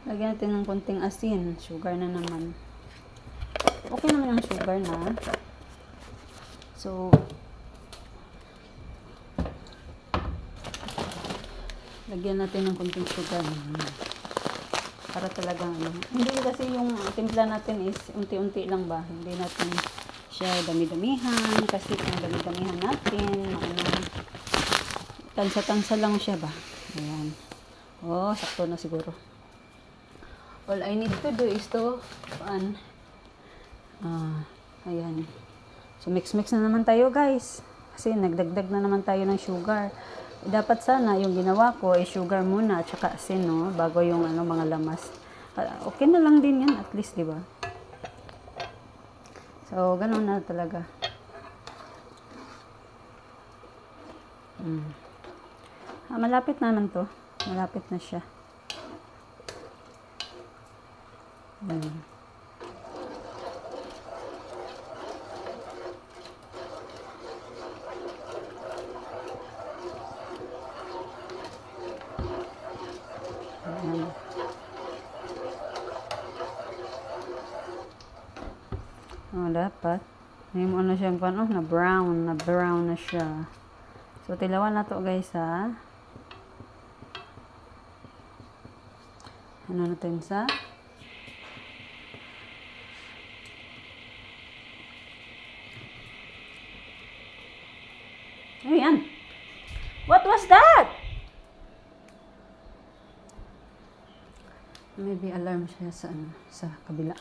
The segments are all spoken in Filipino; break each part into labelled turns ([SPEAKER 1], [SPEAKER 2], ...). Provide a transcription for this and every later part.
[SPEAKER 1] Lagyan natin ng konting asin. Sugar na naman. Okay naman yung sugar na. So, lagyan natin ng konting sugar. Para talagang hindi kasi yung timpla natin is unti-unti lang ba. Hindi natin siya dami-damihan. Kasi kung dami-damihan natin, tansa-tansa lang siya ba. Ayan. Oh, sakto na siguro. All I need to do is to, ayan. So, mix-mix na naman tayo, guys. Kasi nagdagdag na naman tayo ng sugar. Dapat sana, yung ginawa ko, ay sugar muna, at saka asin, no? Bago yung, mga lamas. Okay na lang din yan, at least, di ba? So, ganun na talaga. Malapit naman to. Malapit na siya. Dapat. May mo na siyang na brown na siya. So, tilawan na to, guys, ha. Ano natin sa? Ayan. What was that? Maybe alarm siya sa kabila.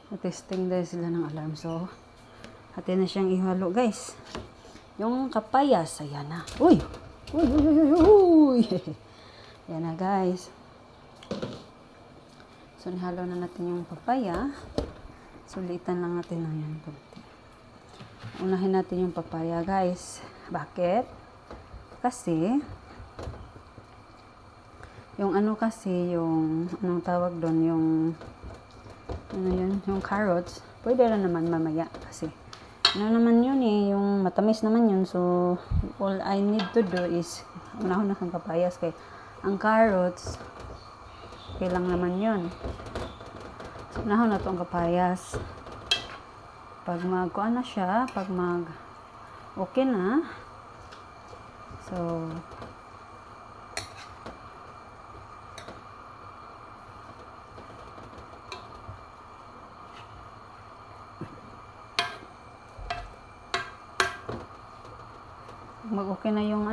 [SPEAKER 1] Testing dahil sila ng alarm. So, hati na siyang ihalo, guys. Yung kapayas, ayan na. Uy! Uy, uy, uy, uy, uy! Ayan na, guys. So, nihalo na natin yung papaya. Sulitan lang natin na yan. Unahin natin yung papaya, guys. Bakit? Kasi, yung anong tawag doon, yung carrots, pwede rin naman mamaya kasi naman yun yung matamis naman yun. So, all I need to do is unahon na kang kapayas kay ang carrots okay lang naman yun. So, unahon na to ang kapayas. Pag magkuha na siya, pag okay na, so mag-okay na yung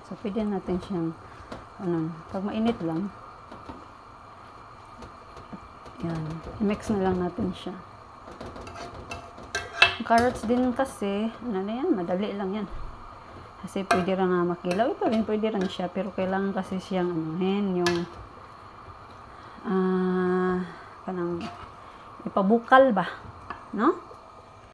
[SPEAKER 1] so pwede natin siyang pag mainit lang yan, mix na lang natin siya. Carrots din kasi madali lang yan kasi pwede rin nga makilaw, ito rin pwede rin siya pero kailangan kasi siyang yung kanang ipabukal ba, no?